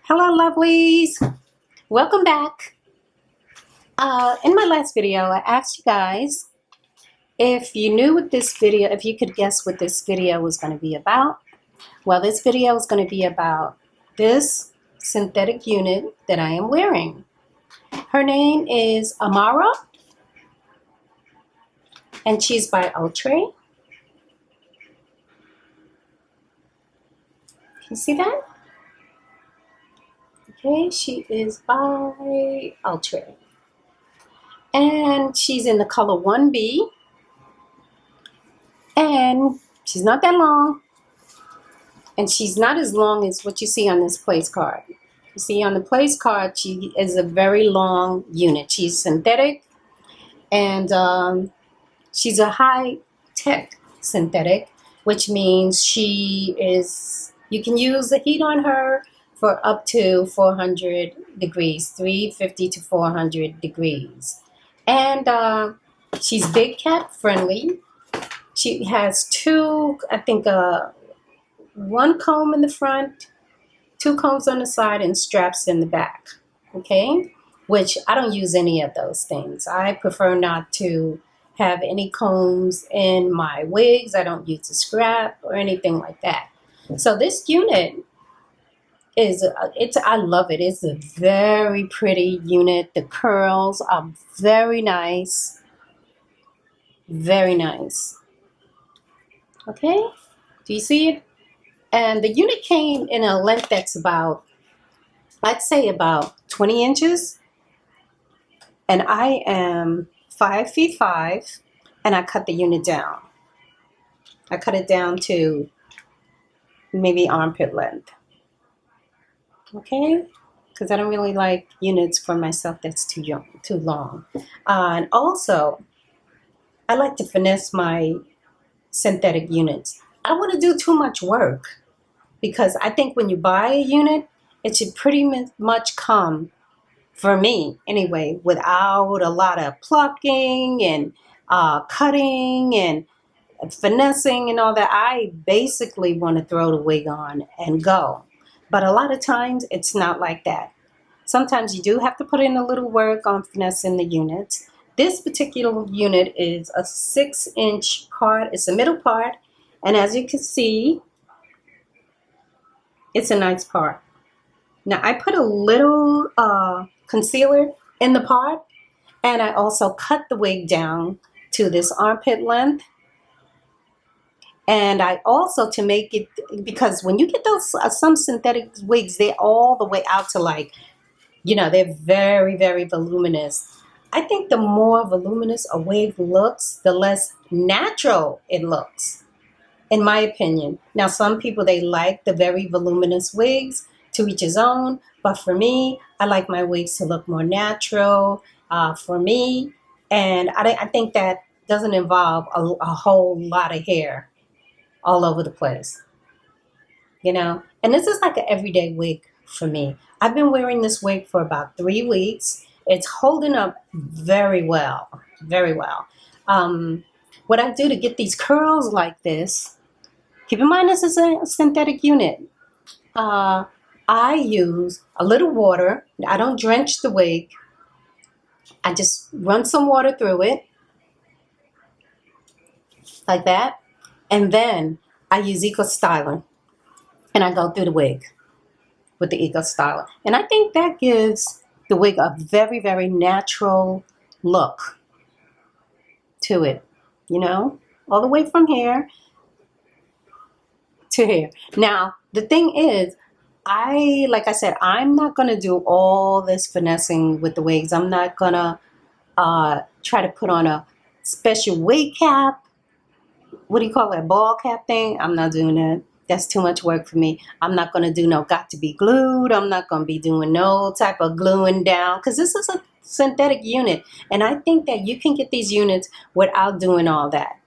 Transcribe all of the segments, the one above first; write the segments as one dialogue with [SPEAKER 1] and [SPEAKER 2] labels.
[SPEAKER 1] Hello, lovelies. Welcome back. In my last video, I asked you guys if you knew what this video, if you could guess what this video was going to be about. Well, this video is going to be about this synthetic unit that I am wearing. Her name is Amara, and she's by Ultra. Can you see that? Okay, she is by Ultra. And she's in the color 1B. And she's not that long. And she's not as long as what you see on this place card. You see on the place card, she is a very long unit. She's synthetic. And she's a high-tech synthetic, which means she is, you can use the heat on her for up to 400 degrees, 350 to 400 degrees. And she's big cat friendly. She has two, I think, one comb in the front, two combs on the side, and straps in the back. Okay? Which I don't use any of those things. I prefer not to have any combs in my wigs. I don't use a scrap or anything like that. So this unit is, I love it. It's a very pretty unit. The curls are very nice. Very nice. Okay? Do you see it? And the unit came in a length that's about, I'd say about 20 inches. And I am 5 feet 5, and I cut the unit down. I cut it down to maybe armpit length. Okay? Because I don't really like units for myself that's too long. And also, I like to finesse my synthetic units. I don't want to do too much work, because I think when you buy a unit, it should pretty much come, for me anyway, without a lot of plucking and cutting and finessing and all that. I basically want to throw the wig on and go. But a lot of times it's not like that. Sometimes you do have to put in a little work on finessing the units. This particular unit is a 6-inch part. It's the middle part. And as you can see, it's a nice part. Now I put a little concealer in the part, and I also cut the wig down to this armpit length. And I also, to make it, because when you get those some synthetic wigs, they're all the way out to, like, you know, they're very, very voluminous. I think the more voluminous a wig looks, the less natural it looks, in my opinion. Now, some people, they like the very voluminous wigs, to each his own. But for me, I like my wigs to look more natural for me. And I think that doesn't involve a whole lot of hair all over the place, you know. And this is like an everyday wig for me. I've been wearing this wig for about 3 weeks. It's holding up very well, very well. What I do to get these curls like this, keep in mind this is a synthetic unit. I use a little water. I don't drench the wig. I just run some water through it, like that. And then I use Eco Styler, and I go through the wig with the Eco Styler. And I think that gives the wig a very, very natural look to it, you know, all the way from here to here. Now, the thing is, like I said, I'm not going to do all this finessing with the wigs. I'm not going to try to put on a special wig cap. What do you call it? Ball cap thing? I'm not doing that. That's too much work for me. I'm not going to do no got to be glued. I'm not going to be doing no type of gluing down, because this is a synthetic unit. And I think that you can get these units without doing all that.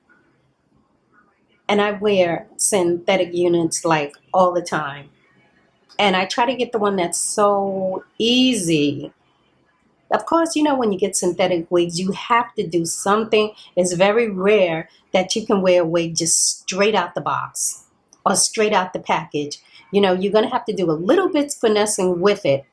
[SPEAKER 1] And I wear synthetic units like all the time. And I try to get the one that's so easy. Of course, you know, when you get synthetic wigs, you have to do something. It's very rare that you can wear a wig just straight out the box or straight out the package. You know, you're going to have to do a little bit finessing with it.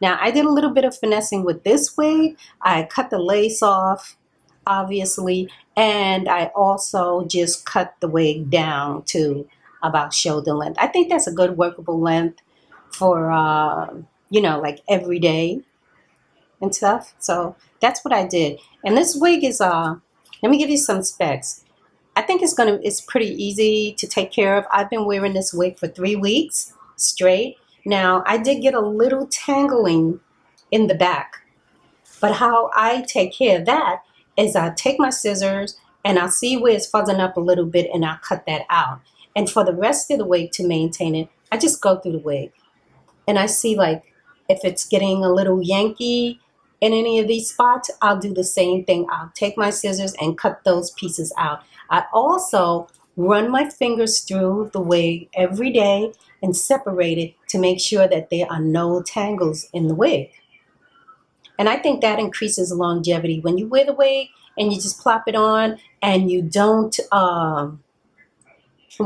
[SPEAKER 1] Now, I did a little bit of finessing with this wig. I cut the lace off, obviously, and I also just cut the wig down to about shoulder length. I think that's a good workable length for, you know, like every day and stuff. So that's what I did. And this wig is, let me give you some specs. I think it's pretty easy to take care of. I've been wearing this wig for 3 weeks straight. Now, I did get a little tangling in the back, but how I take care of that is I take my scissors and I'll see where it's fuzzing up a little bit and I'll cut that out. And for the rest of the wig to maintain it, I just go through the wig and I see like if it's getting a little yanky in any of these spots, I'll do the same thing. I'll take my scissors and cut those pieces out. I also run my fingers through the wig every day and separate it to make sure that there are no tangles in the wig. And I think that increases longevity. When you wear the wig and you just plop it on and you don't, you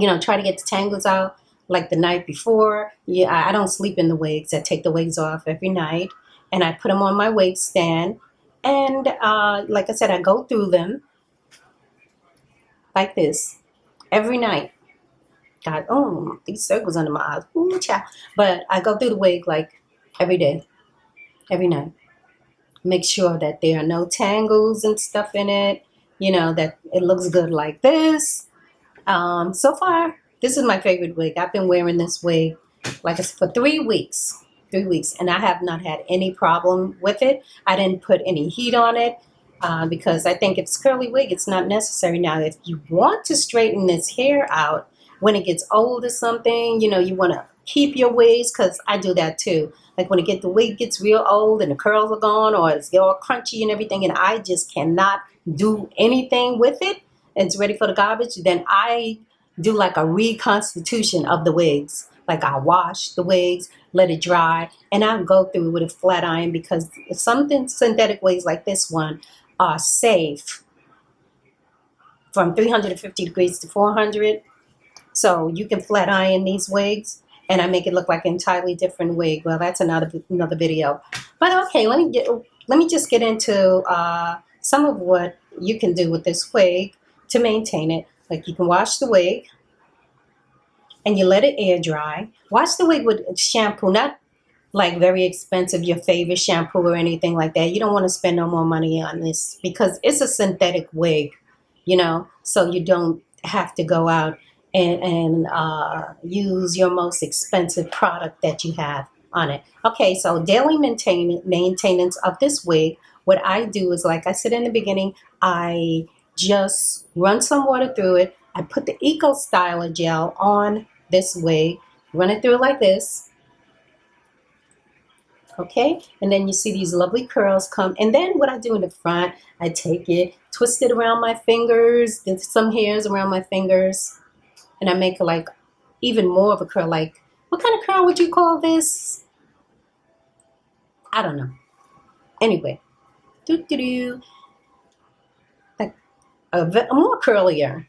[SPEAKER 1] know, try to get the tangles out like the night before. Yeah, I don't sleep in the wigs. I take the wigs off every night and I put them on my wig stand. And like I said, I go through them like this every night. God, oh, these circles under my eyes. Ooh, child. But I go through the wig like every day, every night. Make sure that there are no tangles and stuff in it. You know, that it looks good like this. So far, this is my favorite wig. I've been wearing this wig like it's for 3 weeks. 3 weeks. And I have not had any problem with it. I didn't put any heat on it. Because I think if it's curly wig, it's not necessary. Now, if you want to straighten this hair out when it gets old or something, you know, you want to keep your wigs, because I do that too. Like when the wig gets real old and the curls are gone or it's all crunchy and everything, and I just cannot do anything with it, it's ready for the garbage, then I do like a reconstitution of the wigs. Like I wash the wigs, let it dry, and I go through it with a flat iron, because something synthetic wigs like this one are safe from 350 degrees to 400. So you can flat iron these wigs, and I make it look like an entirely different wig. Well, that's another video. But okay, let me just get into some of what you can do with this wig to maintain it. Like you can wash the wig, and you let it air dry. Wash the wig with shampoo, not like very expensive, your favorite shampoo or anything like that. You don't want to spend no more money on this because it's a synthetic wig, you know, so you don't have to go out and use your most expensive product that you have on it. Okay, so daily maintenance of this wig, what I do is, like I said in the beginning, I just run some water through it. I put the Eco Styler gel on this wig, run it through like this. Okay, and then you see these lovely curls come. And then what I do in the front, I take it, twist it around my fingers, there's some hairs around my fingers, and I make like even more of a curl. Like, what kind of curl would you call this? I don't know. Anyway, like a more curlier,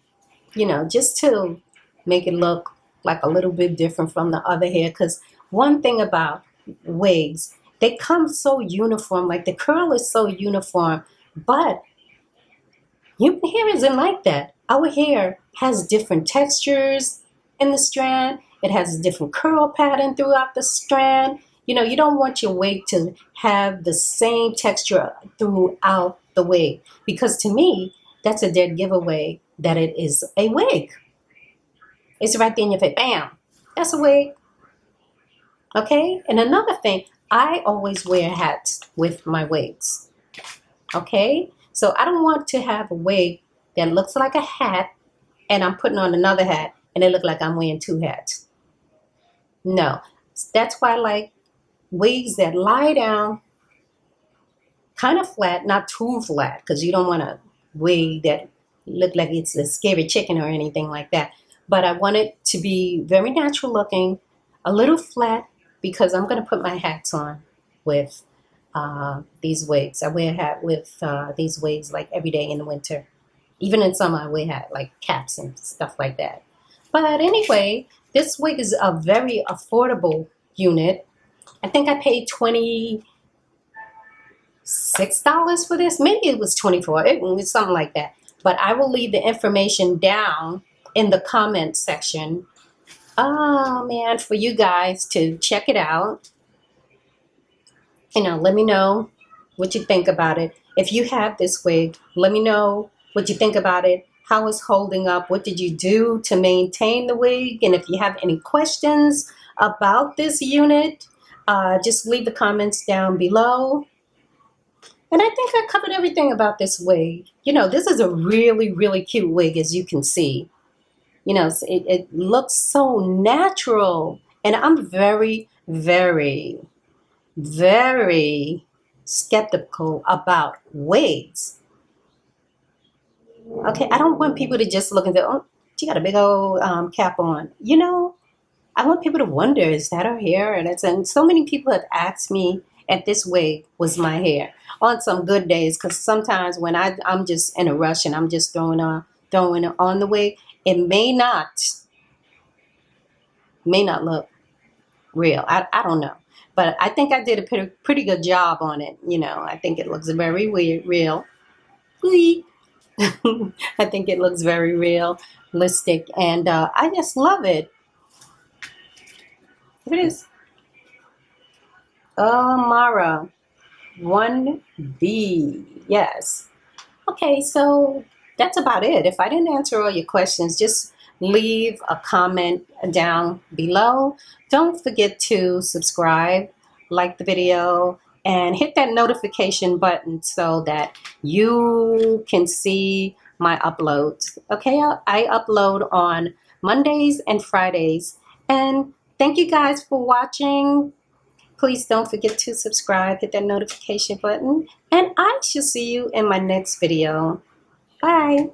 [SPEAKER 1] you know, just to make it look like a little bit different from the other hair. Because one thing about wigs, they come so uniform, like the curl is so uniform, but human hair isn't like that. Our hair has different textures in the strand. It has a different curl pattern throughout the strand. You know, you don't want your wig to have the same texture throughout the wig, because to me, that's a dead giveaway that it is a wig. It's right there in your face. Bam! That's a wig. Okay? And another thing, I always wear hats with my wigs. Okay? So I don't want to have a wig that looks like a hat and I'm putting on another hat and it looks like I'm wearing 2 hats. No. That's why I like wigs that lie down kind of flat, not too flat, because you don't want a wig that look like it's a scary chicken or anything like that. But I want it to be very natural looking, a little flat, because I'm going to put my hats on with these wigs. I wear a hat with these wigs like every day in the winter. Even in summer, I wear hat like caps and stuff like that. But anyway, This wig is a very affordable unit. I think I paid $26 for this. Maybe it was 24. It was something like that. But I will leave the information down in the comment section. Oh man, for you guys to check it out. Let me know what you think about it. If you have this wig, let me know what you think about it, how it's holding up, what did you do to maintain the wig, and if you have any questions about this unit, just leave the comments down below. And I think I covered everything about this wig. This is a really, really cute wig, as you can see. It looks so natural, and I'm very, very, very skeptical about wigs. Okay, I don't want people to just look and say, oh, she got a big old cap on. I want people to wonder, is that her hair? And so many people have asked me if this wig was my hair on some good days, because sometimes when I'm just in a rush and I'm just throwing it on the wig, it may not look real. I don't know. But I think I did a pretty good job on it. I think it looks very real. I think it looks very realistic, and I just love it. It is Amara 1B. Yes. Okay, so that's about it. If I didn't answer all your questions, just leave a comment down below. Don't forget to subscribe, like the video, and hit that notification button so that you can see my uploads. Okay, I upload on Mondays and Fridays. And thank you guys for watching. Please don't forget to subscribe, hit that notification button, and I shall see you in my next video. Bye.